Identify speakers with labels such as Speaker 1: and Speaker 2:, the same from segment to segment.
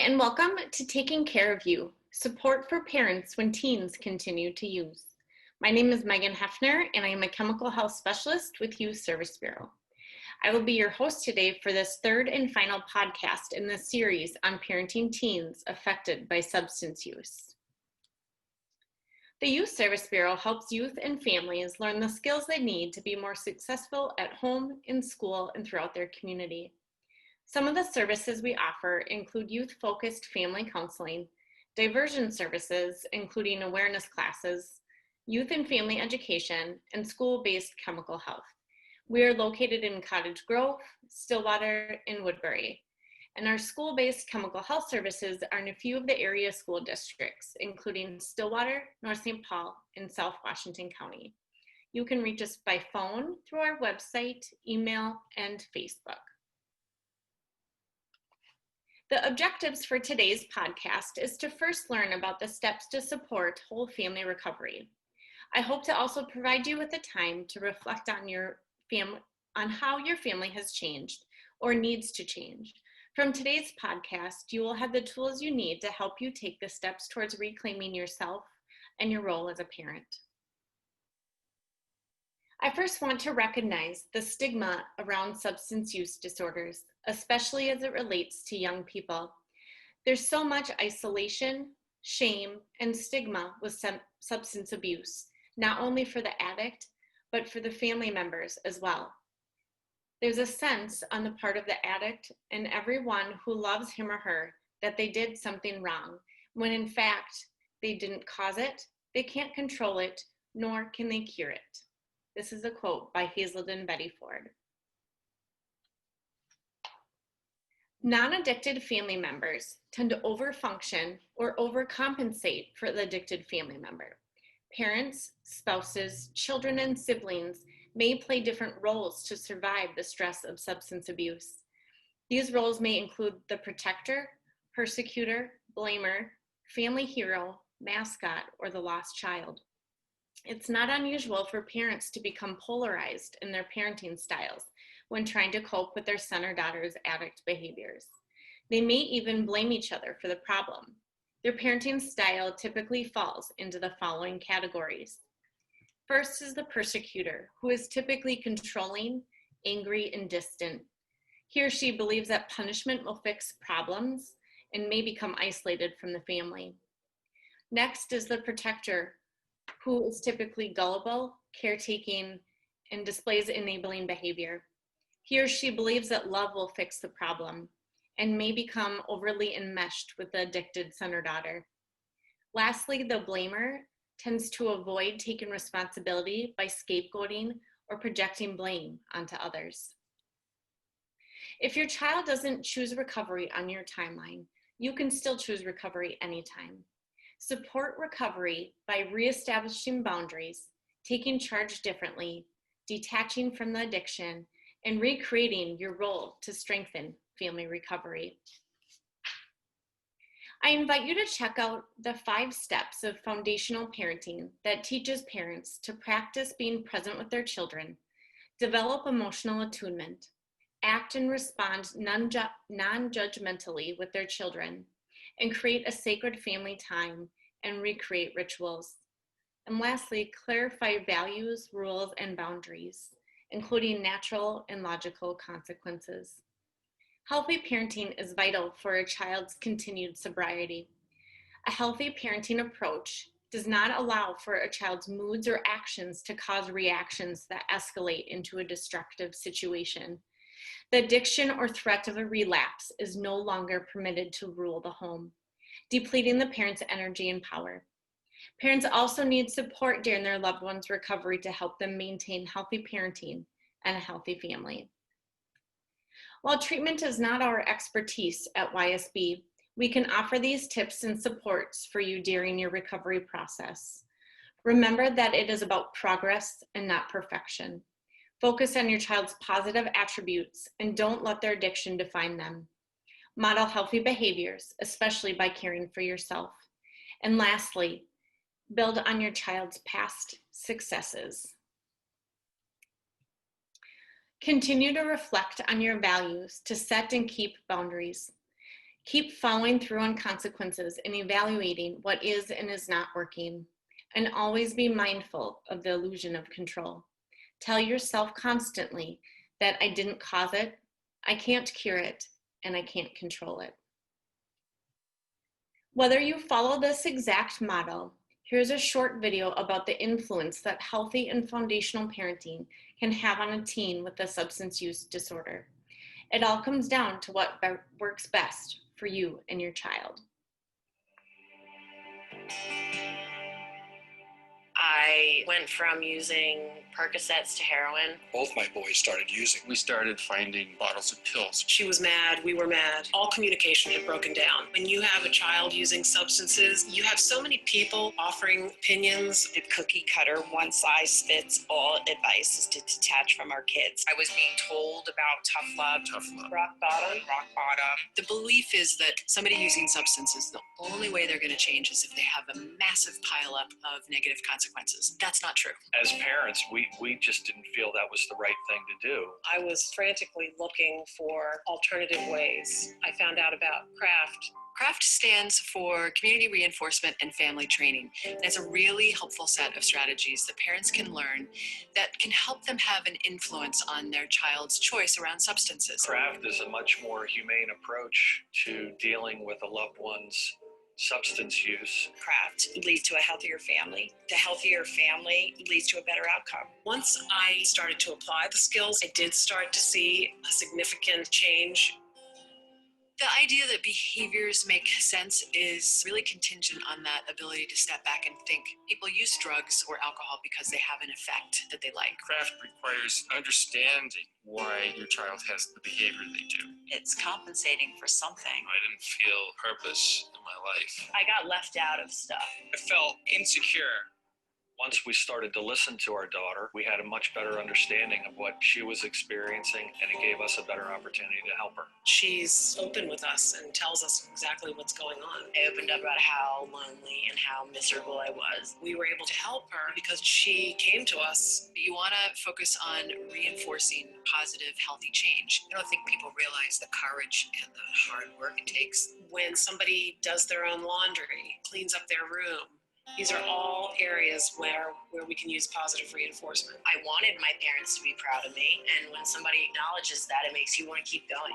Speaker 1: And welcome to Taking Care of You, support for parents when teens continue to use. My name is Meghan Heffner, and I am a chemical health specialist with Youth Service Bureau. I will be your host today for this third and final podcast in this series on parenting teens affected by substance use. The Youth Service Bureau helps youth and families learn the skills they need to be more successful at home, in school, and throughout their community. Some of the services we offer include youth-focused family counseling, diversion services, including awareness classes, youth and family education, and school-based chemical health. We are located in Cottage Grove, Stillwater, and Woodbury. And our school-based chemical health services are in a few of the area school districts, including Stillwater, North St. Paul, and South Washington County. You can reach us by phone, through our website, email, and Facebook. The objectives for today's podcast is to first learn about the steps to support whole family recovery. I hope to also provide you with a time to reflect on how your family has changed or needs to change. From today's podcast, you will have the tools you need to help you take the steps towards reclaiming yourself and your role as a parent. I first want to recognize the stigma around substance use disorders, especially as it relates to young people. There's so much isolation, shame, and stigma with substance abuse, not only for the addict, but for the family members as well. There's a sense on the part of the addict and everyone who loves him or her that they did something wrong, when in fact, they didn't cause it, they can't control it, nor can they cure it. This is a quote by Hazelden Betty Ford. Non-addicted family members tend to overfunction or overcompensate for the addicted family member. Parents, spouses, children, and siblings may play different roles to survive the stress of substance abuse. These roles may include the protector, persecutor, blamer, family hero, mascot, or the lost child. It's not unusual for parents to become polarized in their parenting styles when trying to cope with their son or daughter's addict behaviors. They may even blame each other for the problem. Their parenting style typically falls into the following categories. First is the persecutor, who is typically controlling, angry, and distant. He or she believes that punishment will fix problems and may become isolated from the family. Next is the protector, who is typically gullible, caretaking, and displays enabling behavior. He or she believes that love will fix the problem and may become overly enmeshed with the addicted son or daughter. Lastly, the blamer tends to avoid taking responsibility by scapegoating or projecting blame onto others. If your child doesn't choose recovery on your timeline, you can still choose recovery anytime. Support recovery by reestablishing boundaries, taking charge differently, detaching from the addiction, and recreating your role to strengthen family recovery. I invite you to check out the 5 steps of foundational parenting that teaches parents to practice being present with their children, develop emotional attunement, act and respond non-judgmentally with their children, and create a sacred family time and recreate rituals. And lastly, clarify values, rules, and boundaries, including natural and logical consequences. Healthy parenting is vital for a child's continued sobriety. A healthy parenting approach does not allow for a child's moods or actions to cause reactions that escalate into a destructive situation. The addiction or threat of a relapse is no longer permitted to rule the home, depleting the parent's energy and power. Parents also need support during their loved one's recovery to help them maintain healthy parenting and a healthy family. While treatment is not our expertise at YSB, we can offer these tips and supports for you during your recovery process. Remember that it is about progress and not perfection. Focus on your child's positive attributes and don't let their addiction define them. Model healthy behaviors, especially by caring for yourself. And lastly, build on your child's past successes. Continue to reflect on your values to set and keep boundaries. Keep following through on consequences and evaluating what is and is not working. And always be mindful of the illusion of control. Tell yourself constantly that I didn't cause it, I can't cure it, and I can't control it. Whether you follow this exact model, here's a short video about the influence that healthy and foundational parenting can have on a teen with a substance use disorder. It all comes down to what works best for you and your child.
Speaker 2: I went from using Percocets to heroin.
Speaker 3: Both my boys started using. We started finding bottles of pills.
Speaker 2: She was mad, we were mad. All communication had broken down. When you have a child using substances, you have so many people offering opinions.
Speaker 4: The cookie cutter, one size fits all advice is to detach from our kids.
Speaker 5: I was being told about tough love,
Speaker 4: Rock bottom.
Speaker 5: rock bottom.
Speaker 6: The belief is that somebody using substances, the only way they're going to change is if they have a massive pileup of negative consequences. That's not true.
Speaker 3: As parents, we just didn't feel that was the right thing to do.
Speaker 2: I was frantically looking for alternative ways. I found out about CRAFT.
Speaker 6: CRAFT stands for Community Reinforcement and Family Training. And it's a really helpful set of strategies that parents can learn that can help them have an influence on their child's choice around substances.
Speaker 3: CRAFT is a much more humane approach to dealing with a loved one's substance use.
Speaker 4: CRAFT leads to a healthier family. The healthier family leads to a better outcome.
Speaker 2: Once I started to apply the skills, I did start to see a significant change.
Speaker 6: The idea that behaviors make sense is really contingent on that ability to step back and think. People use drugs or alcohol because they have an effect that they like.
Speaker 7: CRAFT requires understanding why your child has the behavior they do.
Speaker 4: It's compensating for something.
Speaker 7: I didn't feel purpose in my life.
Speaker 4: I got left out of stuff.
Speaker 7: I felt insecure.
Speaker 3: Once we started to listen to our daughter, we had a much better understanding of what she was experiencing, and it gave us a better opportunity to help her.
Speaker 2: She's open with us and tells us exactly what's going on.
Speaker 4: I opened up about how lonely and how miserable I was.
Speaker 2: We were able to help her because she came to us.
Speaker 6: You want to focus on reinforcing positive, healthy change.
Speaker 5: I don't think people realize the courage and the hard work it takes.
Speaker 2: When somebody does their own laundry, cleans up their room, these are all areas where we can use positive reinforcement.
Speaker 4: I wanted my parents to be proud of me, and when somebody acknowledges that, it makes you want to keep going.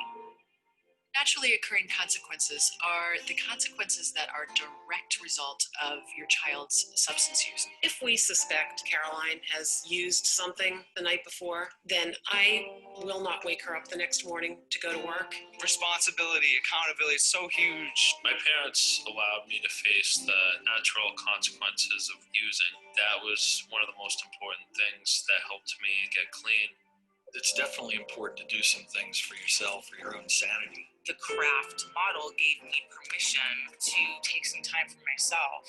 Speaker 6: Naturally occurring consequences are the consequences that are direct result of your child's substance use.
Speaker 2: If we suspect Caroline has used something the night before, then I will not wake her up the next morning to go to work.
Speaker 7: Responsibility, accountability is so huge. My parents allowed me to face the natural consequences of using. That was one of the most important things that helped me get clean. It's definitely important to do some things for yourself, for your own sanity.
Speaker 5: The CRAFT model gave me permission to take some time for myself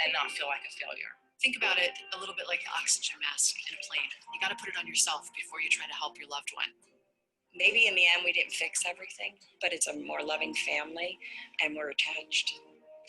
Speaker 5: and not feel like a failure.
Speaker 6: Think about it a little bit like an oxygen mask in a plane. You got to put it on yourself before you try to help your loved one.
Speaker 4: Maybe in the end we didn't fix everything, but it's a more loving family and we're attached.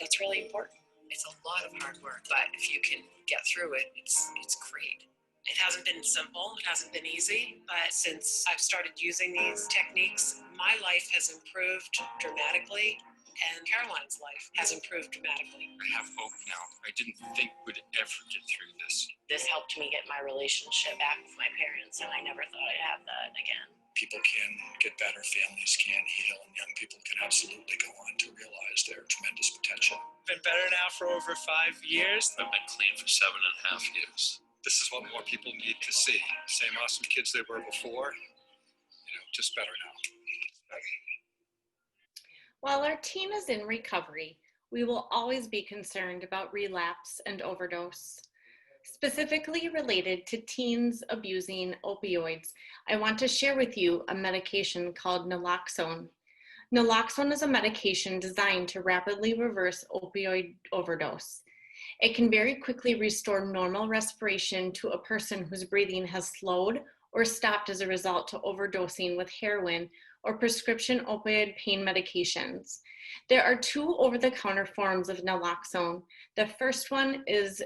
Speaker 4: That's really important.
Speaker 5: It's a lot of hard work, but if you can get through it, it's great.
Speaker 2: It hasn't been simple, it hasn't been easy, but since I've started using these techniques, my life has improved dramatically, and Caroline's life has improved dramatically.
Speaker 7: I have hope now. I didn't think we'd ever get through this.
Speaker 4: This helped me get my relationship back with my parents, and I never thought I'd have that again.
Speaker 3: People can get better, families can heal, and young people can absolutely go on to realize their tremendous potential.
Speaker 7: Been better now for over 5 years. I've been clean for 7.5 years. This is what more people need to see. Same awesome kids they were before, just better now.
Speaker 1: While our teen is in recovery, we will always be concerned about relapse and overdose. Specifically related to teens abusing opioids, I want to share with you a medication called Naloxone. Naloxone is a medication designed to rapidly reverse opioid overdose. It can very quickly restore normal respiration to a person whose breathing has slowed or stopped as a result to overdosing with heroin or prescription opioid pain medications. There are 2 over-the-counter forms of naloxone. The first one is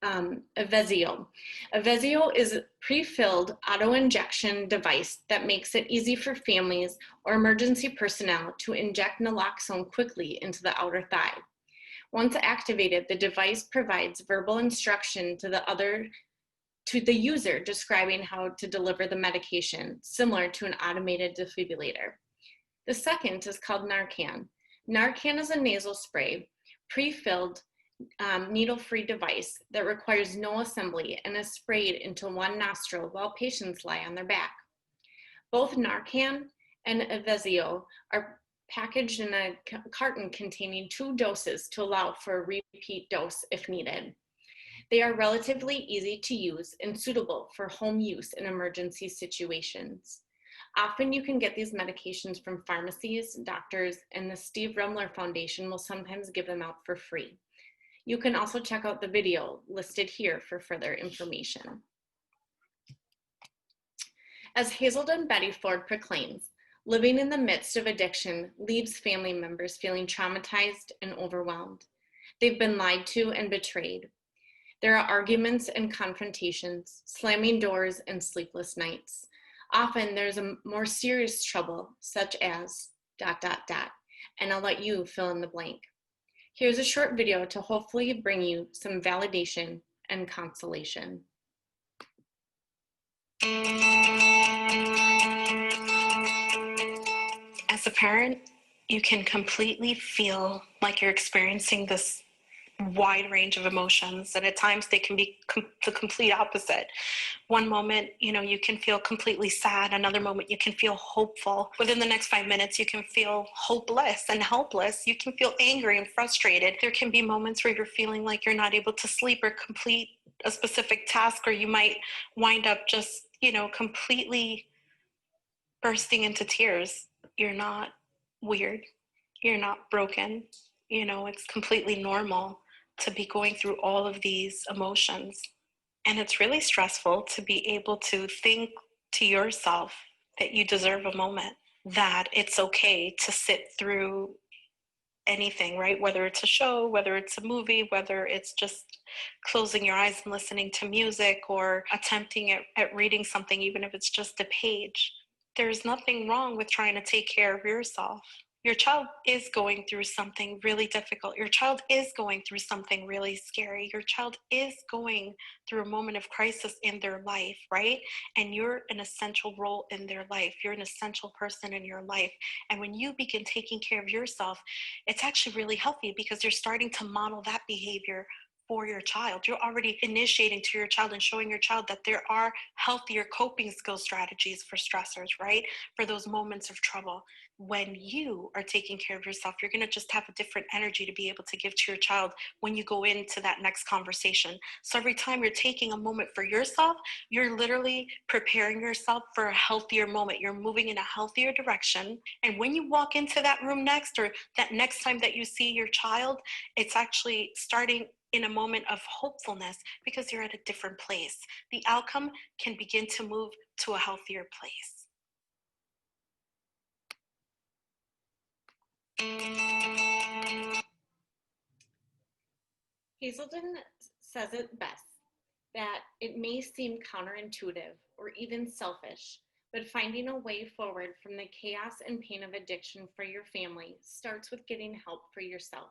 Speaker 1: Evzio. Evzio is a pre-filled auto-injection device that makes it easy for families or emergency personnel to inject naloxone quickly into the outer thigh. Once activated, the device provides verbal instruction to the user describing how to deliver the medication, similar to an automated defibrillator. The second is called Narcan. Narcan is a nasal spray, pre-filled needle-free device that requires no assembly and is sprayed into one nostril while patients lie on their back. Both Narcan and Evzio are packaged in a carton containing 2 doses to allow for a repeat dose if needed. They are relatively easy to use and suitable for home use in emergency situations. Often you can get these medications from pharmacies, doctors, and the Steve Remler Foundation will sometimes give them out for free. You can also check out the video listed here for further information. As Hazelden Betty Ford proclaims, living in the midst of addiction leaves family members feeling traumatized and overwhelmed. They've been lied to and betrayed. There are arguments and confrontations, slamming doors and sleepless nights. Often there's a more serious trouble, such as ... and I'll let you fill in the blank. Here's a short video to hopefully bring you some validation and consolation.
Speaker 8: As a parent, you can completely feel like you're experiencing this wide range of emotions, and at times they can be the complete opposite. One moment, you can feel completely sad. Another moment, you can feel hopeful. Within the next 5 minutes, you can feel hopeless and helpless. You can feel angry and frustrated. There can be moments where you're feeling like you're not able to sleep or complete a specific task, or you might wind up just, completely bursting into tears. You're not weird. You're not broken. It's completely normal to be going through all of these emotions. And it's really stressful to be able to think to yourself that you deserve a moment, that it's okay to sit through anything, right? Whether it's a show, whether it's a movie, whether it's just closing your eyes and listening to music, or attempting at reading something, even if it's just a page. There's nothing wrong with trying to take care of yourself. Your child is going through something really difficult. Your child is going through something really scary. Your child is going through a moment of crisis in their life, right? And you're an essential role in their life. You're an essential person in your life. And when you begin taking care of yourself, it's actually really healthy, because you're starting to model that behavior for your child. You're already initiating to your child and showing your child that there are healthier coping skill strategies for stressors, right? For those moments of trouble. When you are taking care of yourself, you're going to just have a different energy to be able to give to your child when you go into that next conversation. So every time you're taking a moment for yourself, you're literally preparing yourself for a healthier moment. You're moving in a healthier direction. And when you walk into that room next, or that next time that you see your child, it's actually starting in a moment of hopefulness, because you're at a different place. The outcome can begin to move to a healthier place.
Speaker 1: Hazelden says it best, that it may seem counterintuitive or even selfish, but finding a way forward from the chaos and pain of addiction for your family starts with getting help for yourself,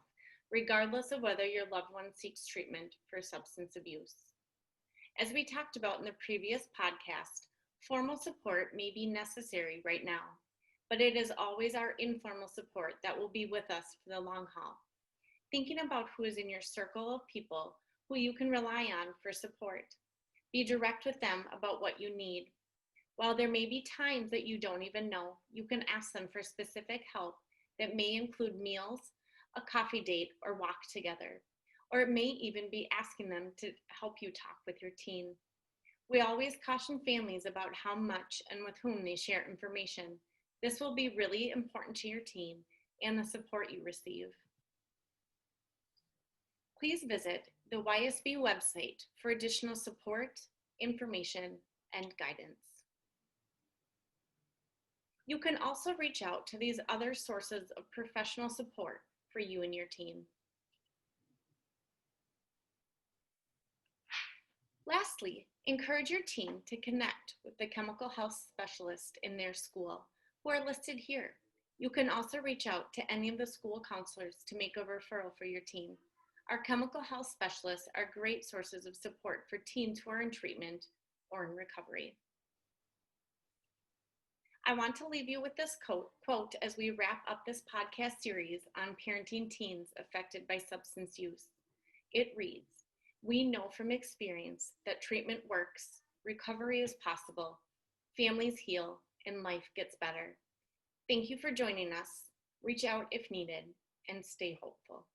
Speaker 1: regardless of whether your loved one seeks treatment for substance abuse. As we talked about in the previous podcast, formal support may be necessary right now, but it is always our informal support that will be with us for the long haul. Thinking about who is in your circle of people who you can rely on for support. Be direct with them about what you need. While there may be times that you don't even know, you can ask them for specific help that may include meals, a coffee date, or walk together. Or it may even be asking them to help you talk with your teen. We always caution families about how much and with whom they share information. This will be really important to your teen and the support you receive. Please visit the YSB website for additional support, information, and guidance. You can also reach out to these other sources of professional support for you and your teen. Lastly, encourage your teen to connect with the chemical health specialist in their school, who are listed here. You can also reach out to any of the school counselors to make a referral for your teen. Our chemical health specialists are great sources of support for teens who are in treatment or in recovery. I want to leave you with this quote as we wrap up this podcast series on parenting teens affected by substance use. It reads, "We know from experience that treatment works, recovery is possible, families heal, and life gets better." Thank you for joining us. Reach out if needed, and stay hopeful.